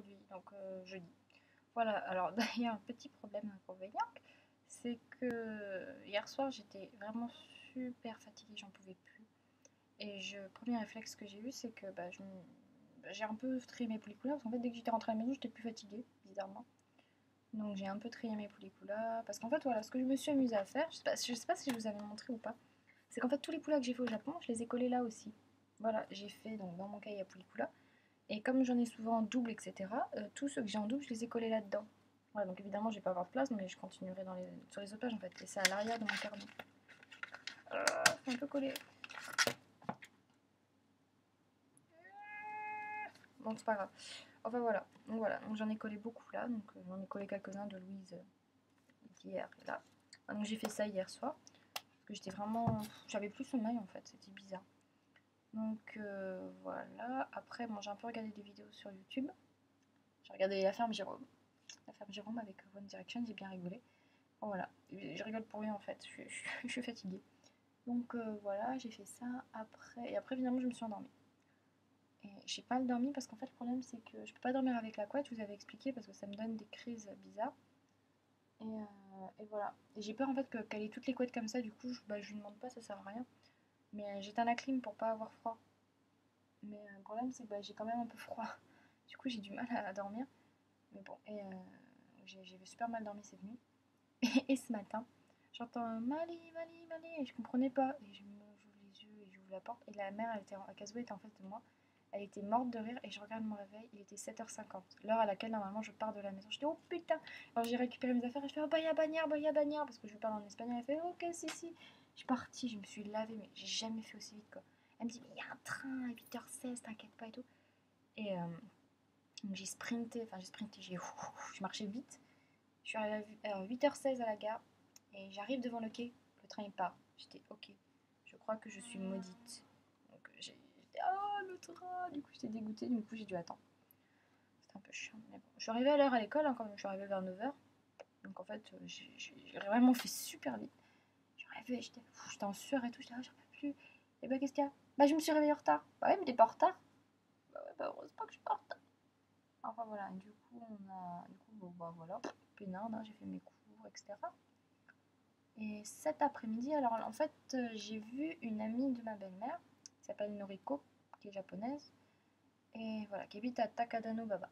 aujourd'hui, donc jeudi. Voilà, alors d'ailleurs, un petit problème inconvénient, c'est que hier soir j'étais vraiment super fatiguée, j'en pouvais plus. Et le premier réflexe que j'ai eu, c'est que j'ai un peu trié mes pelliculas, parce qu'en fait, dès que j'étais rentrée à la maison, j'étais plus fatiguée, bizarrement. Donc j'ai un peu trié mes pelliculas, parce qu'en fait, voilà, ce que je me suis amusée à faire, je sais pas si je vous avais montré ou pas, c'est qu'en fait, tous les poulas que j'ai fait au Japon, je les ai collés là aussi. Voilà, j'ai fait donc dans mon cahier à pellicula, et comme j'en ai souvent en double, etc., tous ceux que j'ai en double, je les ai collés là-dedans. Voilà, donc évidemment, je vais pas avoir de place, mais je continuerai sur les autres pages en fait, et c'est à l'arrière de mon carnet. C'est un peu collé. Bon, c'est pas grave. Enfin voilà, donc j'en ai collé beaucoup là, donc j'en ai collé quelques-uns de Louise hier et là. Donc j'ai fait ça hier soir, parce que j'étais vraiment... J'avais plus sommeil en fait, c'était bizarre. Donc voilà, après bon, j'ai un peu regardé des vidéos sur YouTube. J'ai regardé La Ferme Jérôme. La Ferme Jérôme avec One Direction, j'ai bien rigolé. Bon, voilà, je rigole pour rien en fait, je suis fatiguée. Donc voilà, j'ai fait ça après, et après finalement je me suis endormie. Et j'ai pas mal dormi parce qu'en fait le problème c'est que je peux pas dormir avec la couette, je vous avais expliqué parce que ça me donne des crises bizarres. Et voilà. Et j'ai peur en fait qu'elle ait toutes les couettes comme ça, du coup je lui demande pas, ça sert à rien. Mais j'éteins la clim pour pas avoir froid. Mais le problème c'est que j'ai quand même un peu froid. Du coup j'ai du mal à dormir. Mais bon, et j'ai super mal dormi cette nuit. Et ce matin, j'entends un Mali, Mali, Mali, et je comprenais pas. Et j'ouvre les yeux et j'ouvre la porte. Et la mère, Kazuo était en face de moi. Elle était morte de rire et je regarde mon réveil, il était 7h50, l'heure à laquelle normalement je pars de la maison. J'étais oh putain. Alors j'ai récupéré mes affaires et je fais oh baya bagnère parce que je lui parle en espagnol. Elle fait ok si si. Je suis partie, je me suis lavée mais j'ai jamais fait aussi vite quoi. Elle me dit mais il y a un train à 8h16, t'inquiète pas et tout. Et donc je marchais vite. Je suis arrivée à 8h16 à la gare et j'arrive devant le quai, le train il part. J'étais ok, je crois que je suis maudite. Donc j'étais oh le train, du coup j'étais dégoûtée, du coup j'ai dû attendre. C'était un peu chiant, mais bon. Je suis arrivée à l'heure à l'école, hein, quand même, je suis arrivée vers 9h. Donc en fait, j'ai vraiment fait super vite. Je suis arrivée, j'étais en sueur et tout, j'étais j'en peux plus. Et bah qu'est-ce qu'il y a? Bah je me suis réveillée en retard. Bah ouais, mais t'es pas en retard? Bah ouais, bah heureusement que je suis pas en retard. Enfin voilà, du coup bon bah voilà, peinard, hein, j'ai fait mes cours, etc. Et cet après-midi, alors en fait, j'ai vu une amie de ma belle-mère, qui s'appelle Noriko, qui est japonaise, et voilà, qui habite à Takadano Baba.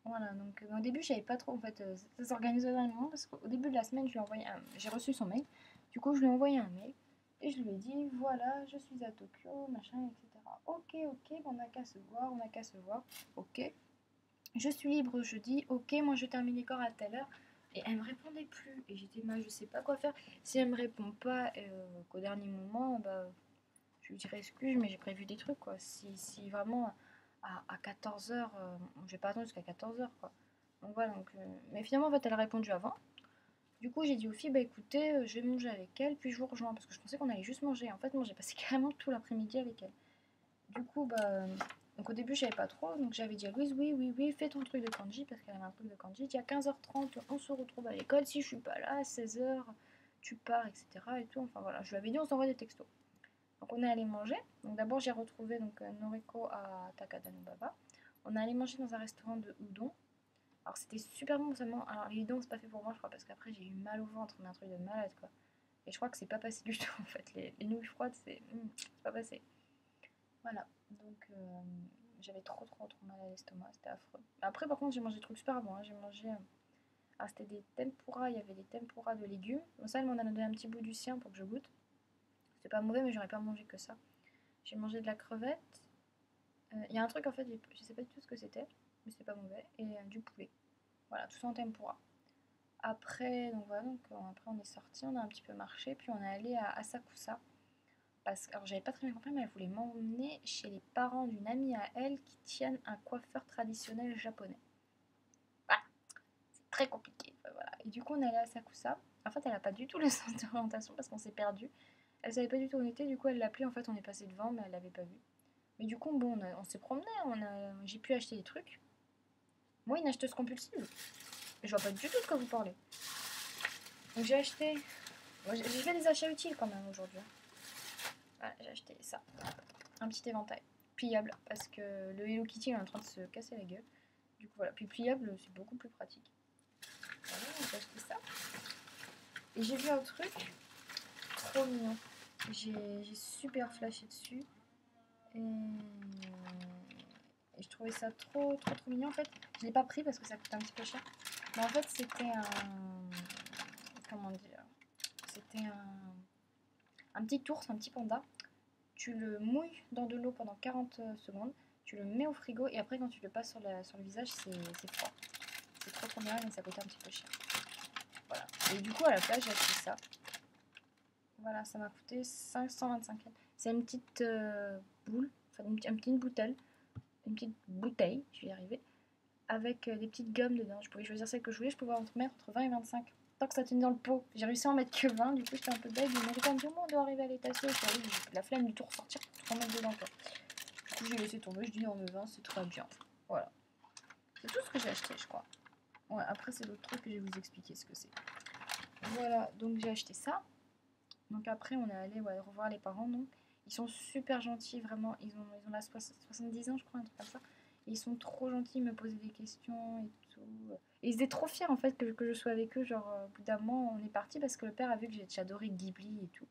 Voilà, donc au début, je savais pas trop, en fait, ça s'organisait dans le moment, parce qu'au début de la semaine, j'ai reçu son mail, du coup, je lui ai envoyé un mail, et je lui ai dit, voilà, je suis à Tokyo, machin, etc. Ok, ok, on n'a qu'à se voir, ok. Je suis libre jeudi, ok, moi je termine les corps à telle heure. Et elle me répondait plus. Et j'étais mal, je sais pas quoi faire. Si elle me répond pas, qu'au dernier moment, je lui dirais excuse, mais j'ai prévu des trucs quoi. Si vraiment à 14h, je vais pas attendre jusqu'à 14h quoi. Donc voilà, mais finalement en fait elle a répondu avant. Du coup j'ai dit aux filles, bah écoutez, je vais manger avec elle, puis je vous rejoins. Parce que je pensais qu'on allait juste manger. En fait, moi j'ai passé carrément tout l'après-midi avec elle. Du coup, donc au début, je savais pas trop. Donc j'avais dit à Louise, oui, oui, oui, fais ton truc de kanji, parce qu'elle avait un truc de kanji. Il dit à 15h30, on se retrouve à l'école. Si je suis pas là, à 16h, tu pars, etc. Et tout. Enfin voilà, je lui avais dit, on s'envoie des textos. Donc on est allé manger. Donc d'abord, j'ai retrouvé donc, Noriko à Takadano Baba. On est allé manger dans un restaurant de udon. Alors c'était super bon seulement. Alors les udon, c'est pas fait pour moi, je crois, parce qu'après, j'ai eu mal au ventre, mais un truc de malade, quoi. Et je crois que c'est pas passé du tout, en fait. Les nouilles froides, c'est pas passé. Voilà, donc j'avais trop mal à l'estomac, c'était affreux. Après, par contre, j'ai mangé des trucs super bons, hein. J'ai mangé. Ah, c'était des tempura, il y avait des tempura de légumes. Bon, ça, elle m'en a donné un petit bout du sien pour que je goûte. C'était pas mauvais, mais j'aurais pas mangé que ça. J'ai mangé de la crevette. Il y a un truc en fait, je sais pas du tout ce que c'était, mais c'était pas mauvais. Et du poulet. Voilà, tout ça en tempura. Après, donc voilà, après on est sorti, on a un petit peu marché, puis on est allé à Asakusa. Parce que, alors j'avais pas très bien compris, mais elle voulait m'emmener chez les parents d'une amie à elle qui tiennent un coiffeur traditionnel japonais. Voilà, c'est très compliqué. Voilà. Et du coup, on est allé à Sakusa. En fait, elle a pas du tout le sens d'orientation parce qu'on s'est perdu. Elle savait pas du tout où on était, du coup, elle l'a appelé. En fait, on est passé devant, mais elle l'avait pas vu. Mais du coup, bon, on s'est promené, j'ai pu acheter des trucs. Moi, une acheteuse compulsive. Je vois pas du tout de quoi vous parlez. Donc, j'ai acheté. Moi, j'ai fait des achats utiles quand même aujourd'hui. Voilà, j'ai acheté ça. Un petit éventail pliable parce que le Hello Kitty est en train de se casser la gueule. Du coup, voilà. Puis pliable, c'est beaucoup plus pratique. Voilà, j'ai acheté ça. Et j'ai vu un truc trop mignon. J'ai super flashé dessus. Et je trouvais ça trop mignon. En fait, je l'ai pas pris parce que ça coûte un petit peu cher. Mais en fait, c'était un... Comment dire? C'était un petit ours, un petit panda. Tu le mouilles dans de l'eau pendant 40 secondes. Tu le mets au frigo et après, quand tu le passes sur le visage, c'est froid. C'est trop bien, mais ça coûte un petit peu cher. Voilà. Et du coup, à la place, j'ai acheté ça. Voilà, ça m'a coûté 525 yens. C'est une petite boule, enfin une petite bouteille, je vais y arriver, avec des petites gommes dedans. Je pouvais choisir celle que je voulais, je pouvais en mettre entre 20 et 25. Tant que ça tenait dans le pot. J'ai réussi à en mettre que 20, du coup j'étais un peu bête. Mais j'ai quand même dit, on doit arriver à l'étasser. J'ai la flemme du tout ressortir pour tout remettre dedans. Quoi. Du coup j'ai laissé tomber, je dis, on me 20, c'est très bien. Voilà. C'est tout ce que j'ai acheté, je crois. Ouais, après c'est d'autres trucs que je vais vous expliquer ce que c'est. Voilà, donc j'ai acheté ça. Donc après, on est allé revoir les parents. Donc. Ils sont super gentils, vraiment. Ils ont là 70 ans, je crois, un truc comme ça. Et ils sont trop gentils, ils me posaient des questions et tout. Et ils étaient trop fiers, en fait, que je sois avec eux. Genre, au bout d'un moment, on est parti parce que le père a vu que j'adorais Ghibli et tout.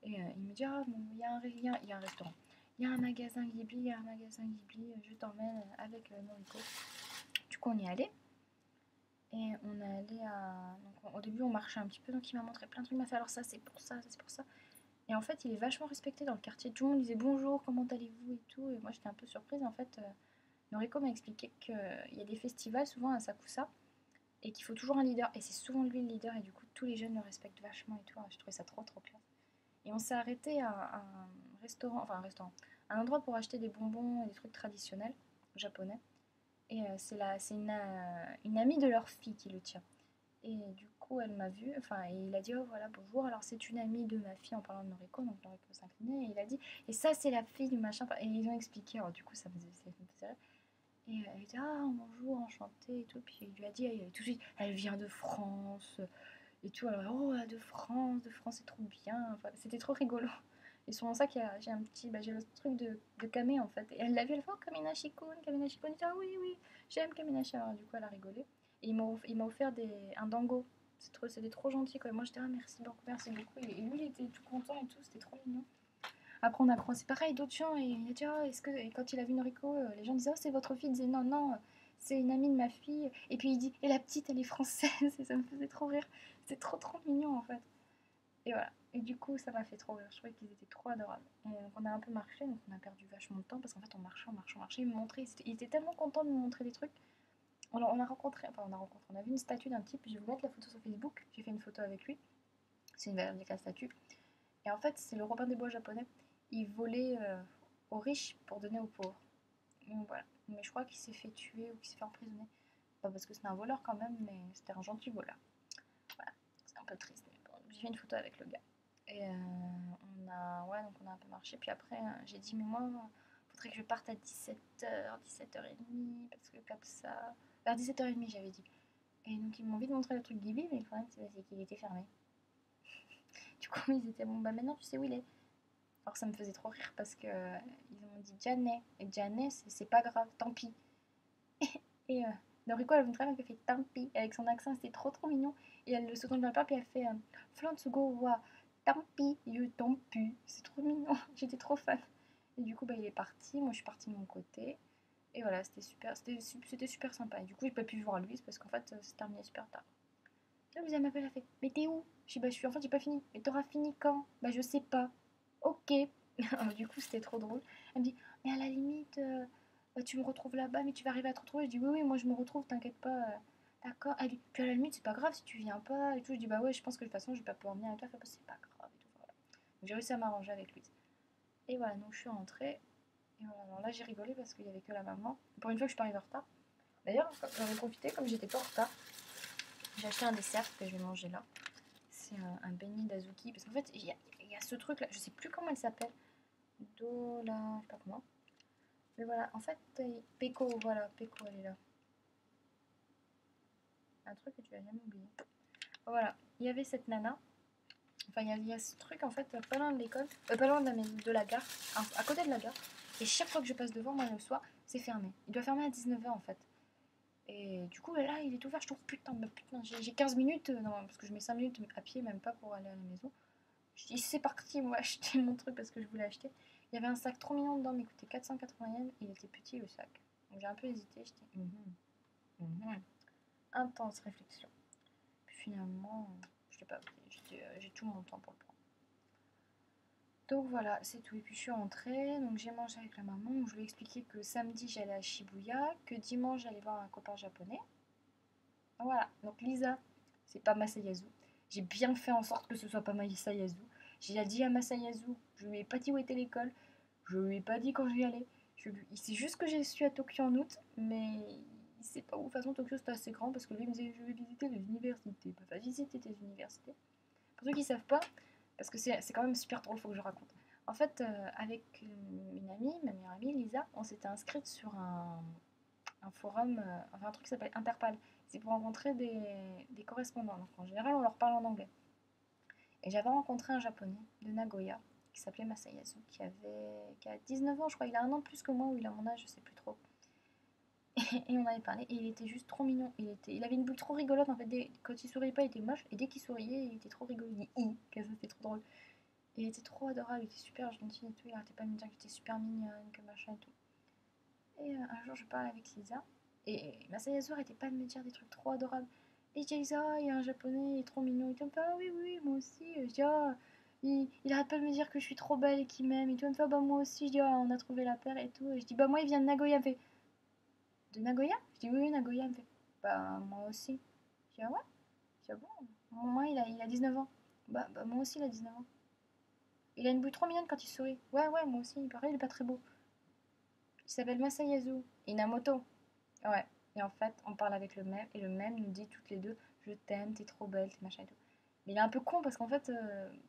Et il me dit, ah, bon, il y a un restaurant. Il y a un magasin Ghibli, je t'emmène avec Noriko. Du coup, on y est allé. Et on est allé à... Donc, au début, on marchait un petit peu, donc il m'a montré plein de trucs. Il m'a fait, alors ça, c'est pour ça, ça, c'est pour ça. Et en fait, il est vachement respecté dans le quartier. Tout le monde disait bonjour, comment allez-vous et tout. Et moi, j'étais un peu surprise. En fait, Noriko m'a expliqué qu'il y a des festivals, souvent à Sakusa, et qu'il faut toujours un leader. Et c'est souvent lui le leader. Et du coup, tous les jeunes le respectent vachement et tout. Je trouvais ça trop classe. Et on s'est arrêté à un restaurant, un endroit pour acheter des bonbons et des trucs traditionnels japonais. Et c'est une amie de leur fille qui le tient. Et du coup, elle m'a vue, et il a dit, oh voilà, bonjour, alors c'est une amie de ma fille en parlant de Noriko, donc Noriko s'inclinait, et il a dit, et ça c'est la fille du machin, et ils ont expliqué, alors du coup ça me faisait rire. Et elle dit, ah bonjour, enchantée et tout, puis il lui a dit, tout de suite, elle vient de France, et tout, alors, oh, de France c'est trop bien, enfin, c'était trop rigolo. Et c'est pour ça que j'ai un petit, j'ai le truc de Kame en fait, et elle l'a vu, elle fait, oh Kaminashi-kun, Kaminashi-kun, et dit, ah oui, oui, j'aime Kaminashi, alors du coup elle a rigolé. Et il m'a offert un dango. C'était trop gentil quoi. Moi j'étais merci beaucoup. Et lui il était tout content et tout, c'était trop mignon. Après on a croisé pareil d'autres gens et il a dit oh, est-ce que et quand il a vu Noriko, les gens disaient oh c'est votre fille, il disait non non c'est une amie de ma fille. Et puis il dit et la petite elle est française et ça me faisait trop rire. C'était trop mignon en fait. Et voilà. Et du coup ça m'a fait trop rire. Je trouvais qu'ils étaient trop adorables. Et donc on a un peu marché, donc on a perdu vachement de temps parce qu'en fait on marchait. Il me montrait, il était tellement content de me montrer des trucs. On a vu une statue d'un type, je vais vous mettre la photo sur Facebook, j'ai fait une photo avec lui, c'est une avec la statue. Et en fait, c'est le Robin des Bois japonais. Il volait aux riches pour donner aux pauvres. Donc voilà. Mais je crois qu'il s'est fait tuer ou qu'il s'est fait emprisonner. Pas parce que c'était un voleur quand même, mais c'était un gentil voleur. Voilà, c'est un peu triste. Mais bon, j'ai fait une photo avec le gars. Et donc on a un peu marché. Puis après, j'ai dit, mais moi, faudrait que je parte à 17h, 17h30, parce que comme ça... Vers 17h30, j'avais dit. Et donc ils m'ont envie de montrer le truc Ghibli, mais le problème c'est qu'il était fermé. Du coup ils étaient bon bah maintenant tu sais où il est. Alors ça me faisait trop rire parce que ils ont dit Janet. Et Janet c'est pas grave, tant pis. Et Noriko elle me fait tant pis avec son accent, c'était trop mignon. Et elle se tourne vers le père puis elle fait Flantsugo wa tant pis, you tant pu. C'est trop mignon, j'étais trop fan. Et du coup bah il est parti, moi je suis partie de mon côté. Et voilà, c'était super sympa. Et du coup, j'ai pas pu voir Louise parce qu'en fait, c'est terminé super tard. Là, vous m'appelle, elle fait mais t'es où? Je dis bah, en fait, j'ai pas fini. Mais t'auras fini quand? Bah, je sais pas. Ok. Du coup, c'était trop drôle. Elle me dit mais à la limite, bah, tu me retrouves là-bas, mais tu vas arriver à te retrouver. Je dis oui, moi je me retrouve, t'inquiète pas. D'accord. Elle dit puis à la limite, c'est pas grave si tu viens pas et tout. Je dis bah ouais, je pense que de toute façon, je vais pas pouvoir venir avec toi. Elle fait bah, c'est pas grave et tout. Voilà. Donc, j'ai réussi à m'arranger avec Louise. Et voilà, donc je suis rentrée. Et voilà, alors là j'ai rigolé parce qu'il y avait que la maman. Pour une fois que je suis pas arrivée en retard. D'ailleurs, j'en ai profité, comme j'étais pas en retard, j'ai acheté un dessert que je vais manger là. C'est un beignet d'azuki. Parce qu'en fait, il y a ce truc là, je sais plus comment elle s'appelle. Dola, je sais pas comment. Mais voilà, en fait, Peko, voilà, Peko, elle est là. Un truc que tu vas jamais oublier. Voilà, il y avait cette nana. Enfin, il y a ce truc en fait, pas loin de l'école, pas loin de la gare, à côté de la gare. Et chaque fois que je passe devant, moi le soir, c'est fermé. Il doit fermer à 19h en fait. du coup, là, il est ouvert. Je trouve, putain, bah, putain, j'ai 15 minutes. Non, parce que je mets 5 minutes à pied, même pas pour aller à la maison. Je dis, c'est parti, moi, acheter mon truc parce que je voulais acheter. Il y avait un sac trop mignon dedans, mais il coûtait 480 yens. Il était petit, le sac. Donc j'ai un peu hésité. Je dis, intense réflexion. Puis finalement, je l'ai pas pris. J'ai tout mon temps pour le prendre. Donc voilà, c'est tout. Et puis je suis rentrée, donc j'ai mangé avec la maman. Donc je lui ai expliqué que samedi j'allais à Shibuya, que dimanche j'allais voir un copain japonais. Voilà, donc Lisa, c'est pas Masayasu. J'ai bien fait en sorte que ce soit pas Masayasu. J'ai dit à Masayasu, je lui ai pas dit où était l'école, je lui ai pas dit quand j'y allais. Il sait juste que je suis à Tokyo en août, mais il sait pas où. De toute façon, Tokyo c'est assez grand parce que lui il me disait je vais visiter les universités. Bah, va visiter tes universités. Pour ceux qui savent pas, parce que c'est quand même super drôle, faut que je raconte. En fait, avec une amie, ma meilleure amie Lisa, on s'était inscrite sur un forum, enfin un truc qui s'appelle Interpal. C'est pour rencontrer des correspondants. Donc en général, on leur parle en anglais. Et j'avais rencontré un japonais de Nagoya qui s'appelait Masayasu, qui a 19 ans, je crois. Il a un an de plus que moi, ou il a mon âge, je sais plus trop. Et on avait parlé, et il était juste trop mignon. Il avait une boule trop rigolote, en fait. Quand il souriait pas, il était moche, et dès qu'il souriait, il était trop rigolo. Il dit que ça, c'était trop drôle. Et il était trop adorable, il était super gentil et tout. Il arrêtait pas de me dire que j'étais super mignonne, que machin et tout. Et un jour, je parle avec Lisa, et Masayasu arrêtait pas de me dire des trucs trop adorables. Et je dis, Lisa, il y a un japonais, il est trop mignon. Et tout, me fait, ah oui, oui, moi aussi. Je dis, ah, il arrête pas de me dire que je suis trop belle et qu'il m'aime. Et tout, me fait, ah, bah moi aussi. Je dis, ah, on a trouvé la paire et tout. Et je dis, bah moi, il vient de Nagoya. Il me fait, de Nagoya? Je dis, oui, oui, Nagoya. Il me fait, bah moi aussi. Je dis, ah ouais? Je dis, ah bon? Moi, il a 19 ans. Bah moi aussi, il a 19 ans. Il a une bouille trop mignonne quand il sourit. Ouais, ouais, moi aussi. Il paraît, il est pas très beau. Il s'appelle Masayasu Inamoto. Ouais. Et en fait, on parle avec le même, et le même nous dit toutes les deux, je t'aime, t'es trop belle, t'es machin et tout. Mais il est un peu con parce qu'en fait,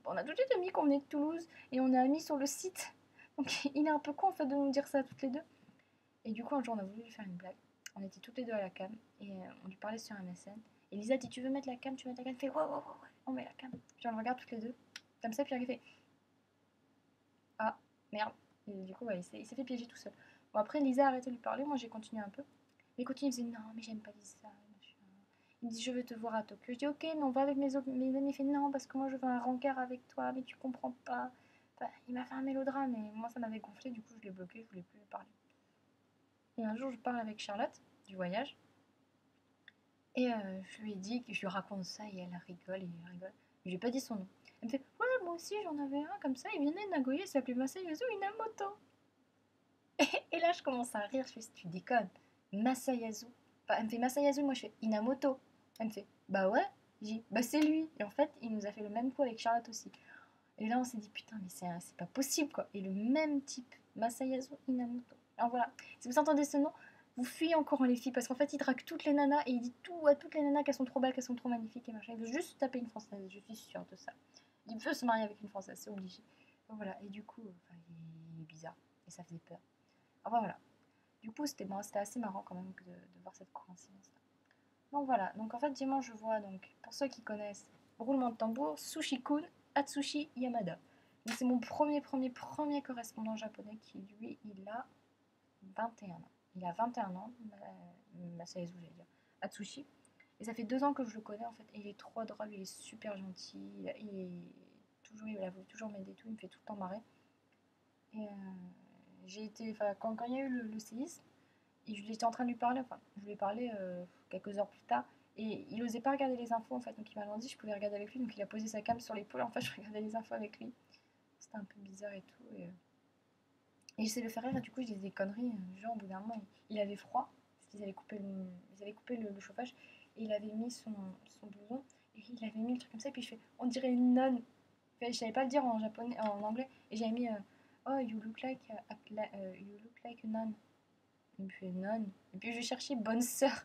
on a tout de suite mis qu'on venait de Toulouse et on est amis sur le site. Donc il est un peu con en fait de nous dire ça toutes les deux. Et du coup, un jour, on a voulu lui faire une blague. On était toutes les deux à la cam et on lui parlait sur MSN. Et Lisa dit, tu veux mettre la cam, tu veux mettre la cam. Elle fait, ouais, ouais, ouais, ouais, on met la cam. Puis on le regarde toutes les deux, comme ça, puis il fait, ah, merde. Et du coup, ouais, il s'est fait piéger tout seul. Bon, après, Lisa a arrêté de lui parler, moi j'ai continué un peu. Mais il continue, il me disait, non, mais j'aime pas Lisa. Il me dit, je veux te voir à Tokyo. Je dis, ok, mais on va avec mes amis. Il fait, non, parce que moi je veux un rencard avec toi, mais tu comprends pas. Enfin, il m'a fait un mélodrame, et moi ça m'avait gonflé, du coup je l'ai bloqué, je voulais plus lui parler. Et un jour, je parle avec Charlotte du voyage. Et je lui ai dit que je lui raconte ça, et elle rigole, et elle rigole. Je lui ai pas dit son nom. Elle me fait, ouais, moi aussi j'en avais un comme ça, il venait de Nagoya, il s'appelait Masayasu Inamoto. Et là, je commence à rire, je fais, tu déconnes. Masayasu. Enfin, elle me fait Masayasu, moi je fais Inamoto. Elle me fait, bah ouais. J'ai dit, bah c'est lui. Et en fait, il nous a fait le même coup avec Charlotte aussi. Et là, on s'est dit, putain, mais c'est pas possible quoi. Et le même type, Masayasu Inamoto. Alors voilà, si vous entendez ce nom, vous fuyez en courant les filles, parce qu'en fait, il drague toutes les nanas et il dit tout à toutes les nanas qu'elles sont trop belles, qu'elles sont trop magnifiques et machin. Il veut juste taper une française, je suis sûre de ça. Il veut se marier avec une française, c'est obligé. Donc voilà, et du coup, enfin, il est bizarre et ça faisait peur. Enfin voilà. Du coup, c'était bon, c'était assez marrant quand même de voir cette coïncidence-là. Donc voilà, donc en fait, dimanche, je vois, donc, pour ceux qui connaissent, roulement de tambour, Sushi-kun Atsushi Yamada. Donc c'est mon premier correspondant japonais qui, lui, il a 21 ans. Il a 21 ans, Masayasu, j'allais dire, Atsushi. Et ça fait 2 ans que je le connais, en fait, et il est trop drôle, il est super gentil, il a voulu toujours m'aider, tout, il me fait tout le temps marrer. Et j'ai été, enfin, quand il y a eu le séisme, et j'étais en train de lui parler, enfin, je lui ai parlé quelques heures plus tard, et il osait pas regarder les infos en fait, donc il m'a dit je pouvais regarder avec lui, donc il a posé sa cam sur l'épaule, en fait je regardais les infos avec lui. C'était un peu bizarre et tout, et j'essaie de le faire rire, et du coup je disais des conneries, genre au bout d'un moment il avait froid, parce qu'ils avaient coupé le chauffage, et il avait mis son blouson, et il avait mis le truc comme ça, et puis je fais on dirait une nonne, je savais pas le dire en japonais, en anglais, et j'avais mis oh you look like a nun. Il me fait non. Et puis je cherchais bonne sœur.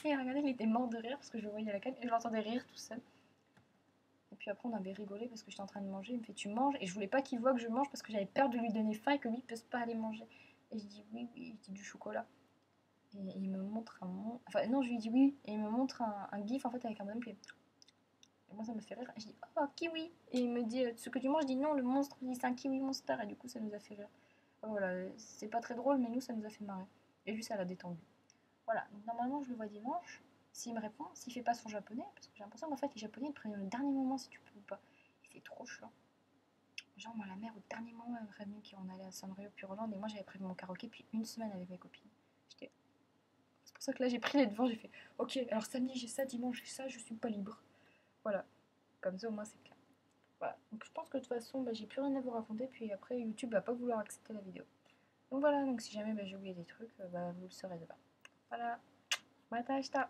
Et regardez, il était mort de rire parce que je le voyais à la cam et je l'entendais rire tout seul. Et puis après, on avait rigolé parce que j'étais en train de manger. Il me fait tu manges. Et je voulais pas qu'il voit que je mange parce que j'avais peur de lui donner faim et que lui puisse pas aller manger. Et je dis oui, oui. Il dit du chocolat. Et il me montre enfin, non, je lui dis oui. Et il me montre un gif en fait avec un bonhomme. Puis et moi, ça me fait rire. Et je dis oh, kiwi. Et il me dit ce que tu manges. Je dis non, le monstre. Il dit c'est un kiwi monster. Et du coup, ça nous a fait rire. Voilà, c'est pas très drôle, mais nous, ça nous a fait marrer. Et lui, ça l'a détendu. Voilà, donc normalement je le vois dimanche. S'il me répond, s'il fait pas son japonais, parce que j'ai l'impression qu'en fait les japonais ils te préviennent au dernier moment si tu peux ou pas. Et c'est trop chiant. Genre moi la mère au dernier moment elle me prévenu qu'on allait à Sanrio puis Roland et moi j'avais prévu mon karaoké depuis une semaine avec mes copines. J'étais... C'est pour ça que là j'ai pris les devants, j'ai fait ok alors samedi j'ai ça, dimanche j'ai ça, je suis pas libre. Voilà, comme ça au moins c'est clair. Voilà, donc je pense que de toute façon bah, j'ai plus rien à vous raconter puis après YouTube va pas vouloir accepter la vidéo. Donc voilà, donc si jamais bah, j'ai oublié des trucs, bah, vous le saurez demain. Voilà, mata ashita.